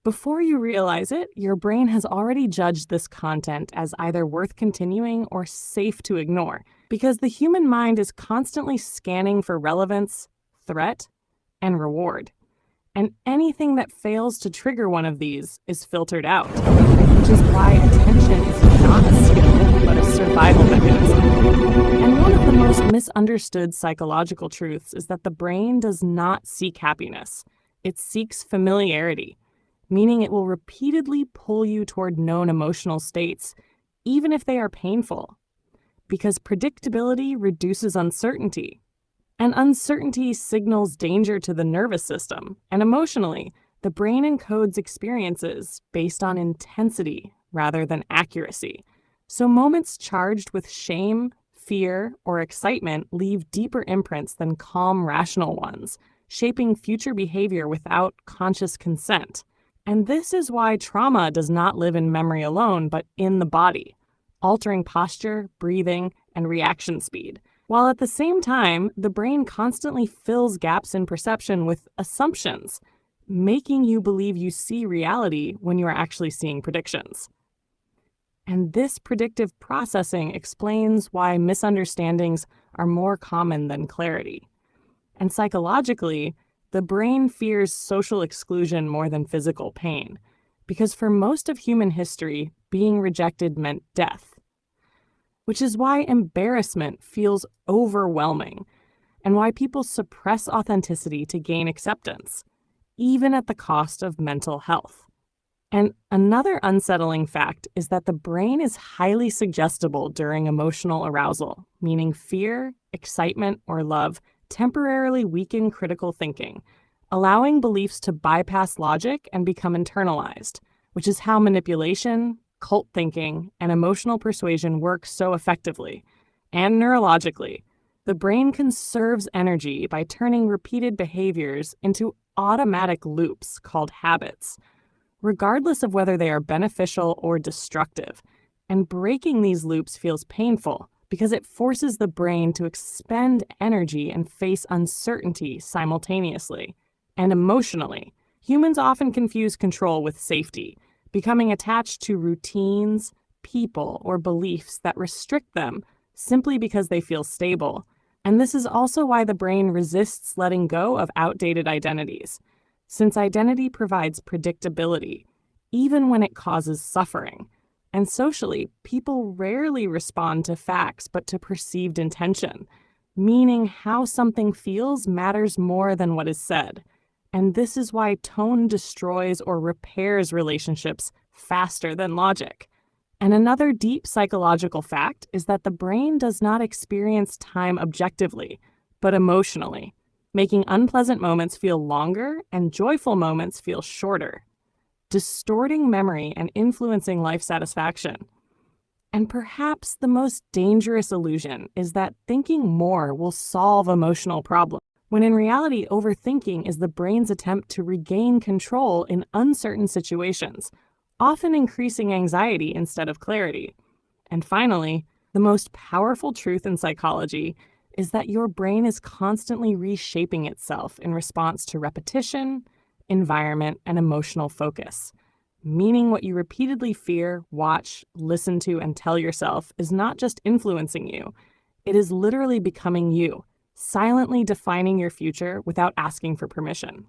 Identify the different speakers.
Speaker 1: Before you realize it, your brain has already judged this content as either worth continuing or safe to ignore, because the human mind is constantly scanning for relevance, threat, and reward. And anything that fails to trigger one of these is filtered out, which is why attention is not a skill, but a survival mechanism. And one of the most misunderstood psychological truths is that the brain does not seek happiness. It seeks familiarity, meaning it will repeatedly pull you toward known emotional states, even if they are painful, because predictability reduces uncertainty. And uncertainty signals danger to the nervous system, and emotionally, the brain encodes experiences based on intensity rather than accuracy. So moments charged with shame, fear, or excitement leave deeper imprints than calm, rational ones, shaping future behavior without conscious consent. And this is why trauma does not live in memory alone, but in the body, altering posture, breathing, and reaction speed. While at the same time, the brain constantly fills gaps in perception with assumptions, making you believe you see reality when you are actually seeing predictions. And this predictive processing explains why misunderstandings are more common than clarity. And psychologically, the brain fears social exclusion more than physical pain, because for most of human history, being rejected meant death. Which is why embarrassment feels overwhelming, and why people suppress authenticity to gain acceptance, even at the cost of mental health. And another unsettling fact is that the brain is highly suggestible during emotional arousal, meaning fear, excitement, or love temporarily weaken critical thinking, allowing beliefs to bypass logic and become internalized, which is how manipulation, cult thinking, and emotional persuasion work so effectively. And neurologically, the brain conserves energy by turning repeated behaviors into automatic loops called habits, regardless of whether they are beneficial or destructive. And breaking these loops feels painful because it forces the brain to expend energy and face uncertainty simultaneously. And emotionally, humans often confuse control with safety, becoming attached to routines, people, or beliefs that restrict them simply because they feel stable. And this is also why the brain resists letting go of outdated identities, since identity provides predictability, even when it causes suffering. And socially, people rarely respond to facts but to perceived intention, meaning how something feels matters more than what is said. And this is why tone destroys or repairs relationships faster than logic. And another deep psychological fact is that the brain does not experience time objectively, but emotionally, making unpleasant moments feel longer and joyful moments feel shorter, distorting memory and influencing life satisfaction. And perhaps the most dangerous illusion is that thinking more will solve emotional problems, when in reality, overthinking is the brain's attempt to regain control in uncertain situations, often increasing anxiety instead of clarity. And finally, the most powerful truth in psychology is that your brain is constantly reshaping itself in response to repetition, environment, and emotional focus. Meaning what you repeatedly fear, watch, listen to, and tell yourself is not just influencing you, it is literally becoming you, silently defining your future without asking for permission.